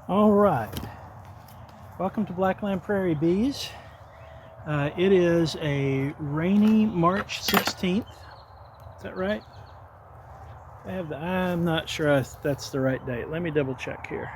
All right, welcome to Blackland Prairie Bees. It is a rainy March 16th. Is that right? I'm not sure if that's the right date. Let me double check here.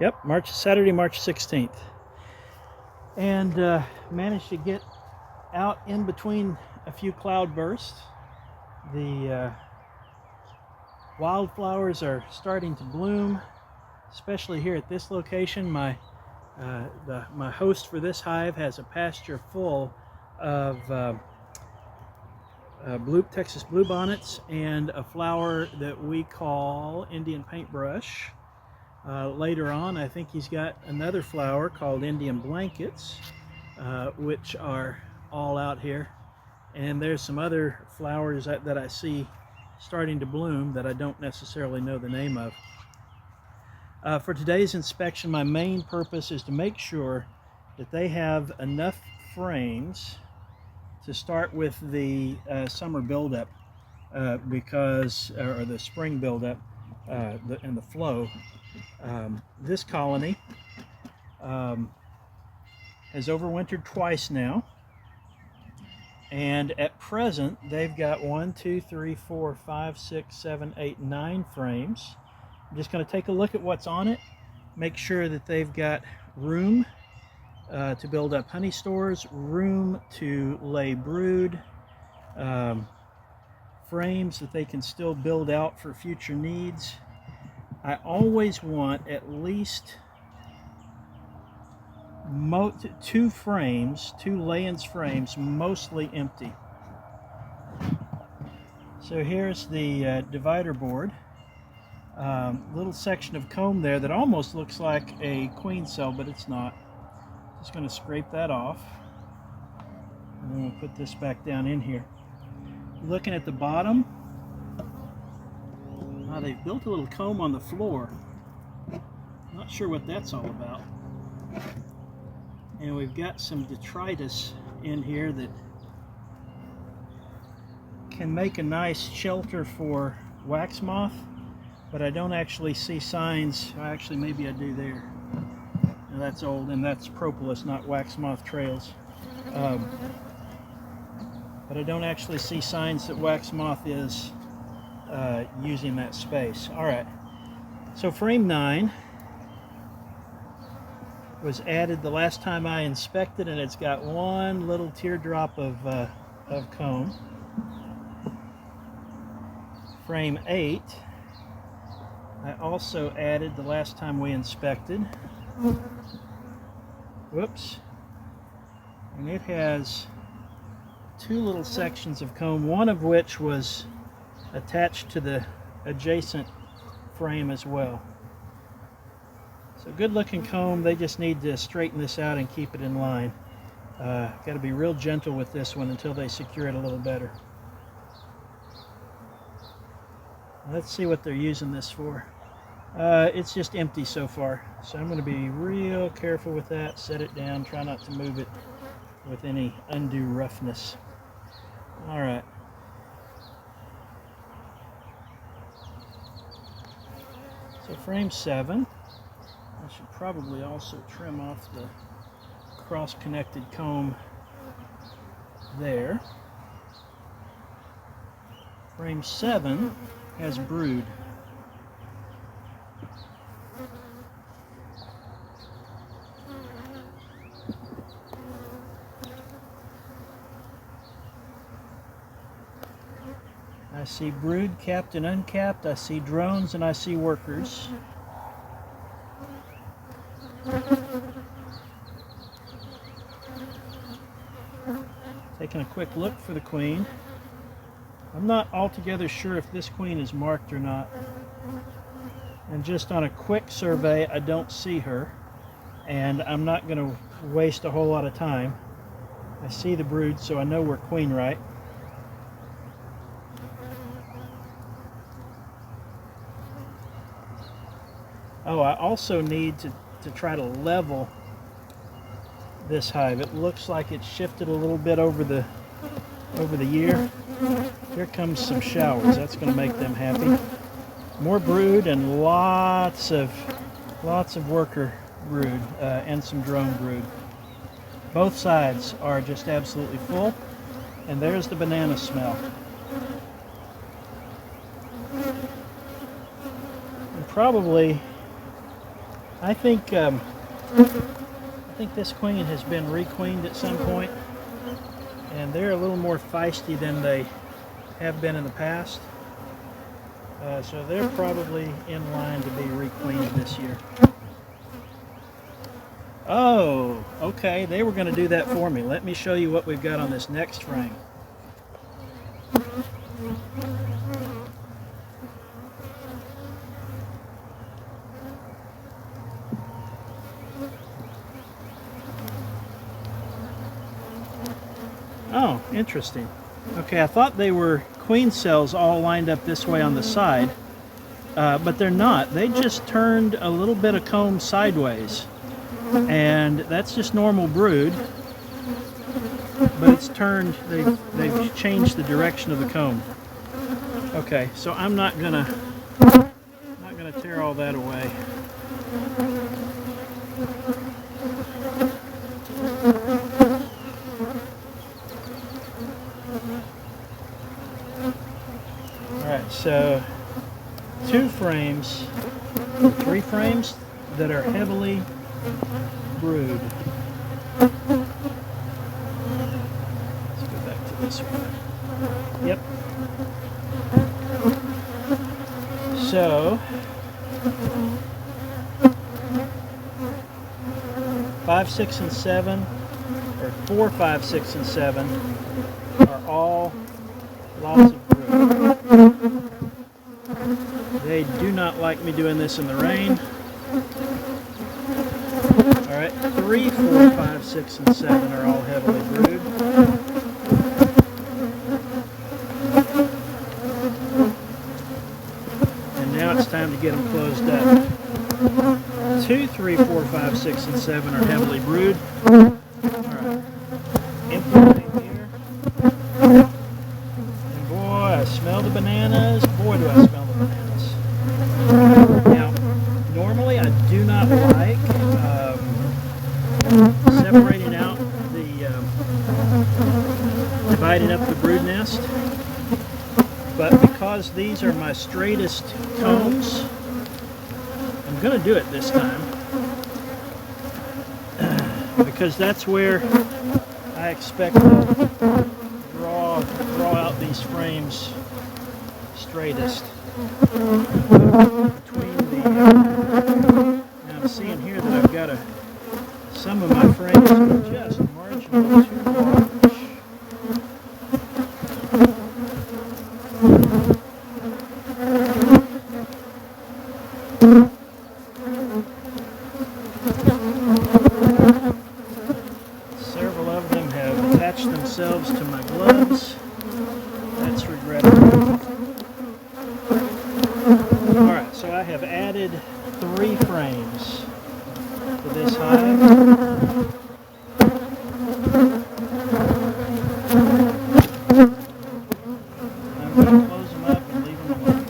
Yep, Saturday, March 16th. And managed to get out in between a few cloud bursts. The wildflowers are starting to bloom, especially here at this location. My host for this hive has a pasture full of Texas bluebonnets and a flower that we call Indian paintbrush. Later on, I think he's got another flower called Indian blankets, which are all out here. And there's some other flowers that I see starting to bloom that I don't necessarily know the name of. For today's inspection, my main purpose is to make sure that they have enough frames to start with the summer buildup, or the spring buildup and the flow. This colony has overwintered twice now. And at present, they've got 1, 2, 3, 4, 5, 6, 7, 8, 9 frames. I'm just going to take a look at what's on it, make sure that they've got room to build up honey stores, room to lay brood, frames that they can still build out for future needs. I always want at least two Layens frames, mostly empty. So here's the divider board. Little section of comb there that almost looks like a queen cell, but it's not. Just going to scrape that off. And then we'll put this back down in here. Looking at the bottom, they've built a little comb on the floor. Not sure what that's all about. And we've got some detritus in here that can make a nice shelter for wax moth, but I don't actually see signs. Actually, maybe I do there. Now that's old, and that's propolis, not wax moth trails. But I don't actually see signs that wax moth is using that space. All right, so frame 9 was added the last time I inspected, and it's got one little teardrop of comb. Frame 8 I also added the last time we inspected. Whoops. And it has 2 little sections of comb, one of which was attached to the adjacent frame as well. So good looking comb. They just need to straighten this out and keep it in line. Got to be real gentle with this one until they secure it a little better. Let's see what they're using this for. It's just empty so far, so I'm going to be real careful with that. Set it down, try not to move it with any undue roughness. All right. So frame 7. I should probably also trim off the cross-connected comb there. Frame 7 has brood. I see brood capped and uncapped. I see drones and I see workers. Taking a quick look for the queen. I'm not altogether sure if this queen is marked or not. And just on a quick survey, I don't see her. And I'm not going to waste a whole lot of time. I see the brood, so I know we're queen right. Oh, I also need to try to level this hive. It looks like it's shifted a little bit over the year. Here comes some showers. That's going to make them happy. More brood and lots of worker brood and some drone brood. Both sides are just absolutely full, and there's the banana smell. And probably, I think this queen has been requeened at some point, and they're a little more feisty than they have been in the past. So they're probably in line to be requeened this year. Oh, okay, they were going to do that for me. Let me show you what we've got on this next frame. Oh, interesting. Okay, I thought they were queen cells all lined up this way on the side, but they're not. They just turned a little bit of comb sideways, and that's just normal brood, but it's turned, they've changed the direction of the comb. Okay, so I'm not gonna tear all that away. Alright, so 2 frames, 3 frames that are heavily brood. Let's go back to this one. Yep. So 5, 6, and 7, or 4, 5, 6, and 7 are all lots of brood. They do not like me doing this in the rain. Alright, 3, 4, 5, 6, and 7 are all heavily brood. And now it's time to get them closed up. 2, 3, 4, 5, 6, and 7 are heavily brood. Alright, empty frame here. And boy, I smell the bananas. Boy, do I smell the bananas. Now, normally I do not like separating out dividing up the brood nest, but because these are my straightest combs, I'm going to do it this time, because that's where I expect to draw out these frames straightest. Between the now I'm seeing here that I've got some of my frames are just marginally too large. Several of them have attached themselves to my gloves. That's regrettable. Alright, so I have added 3 frames to this hive. I'm going to close them up and leave them alone.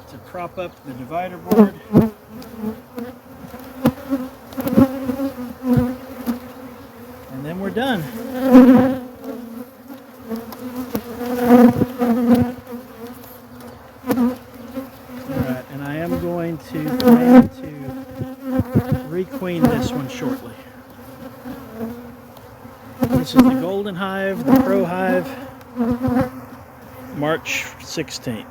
To prop up the divider board. And then we're done. Alright, and I am going to plan to requeen this one shortly. This is the Golden Hive, the Pro Hive, March 16th.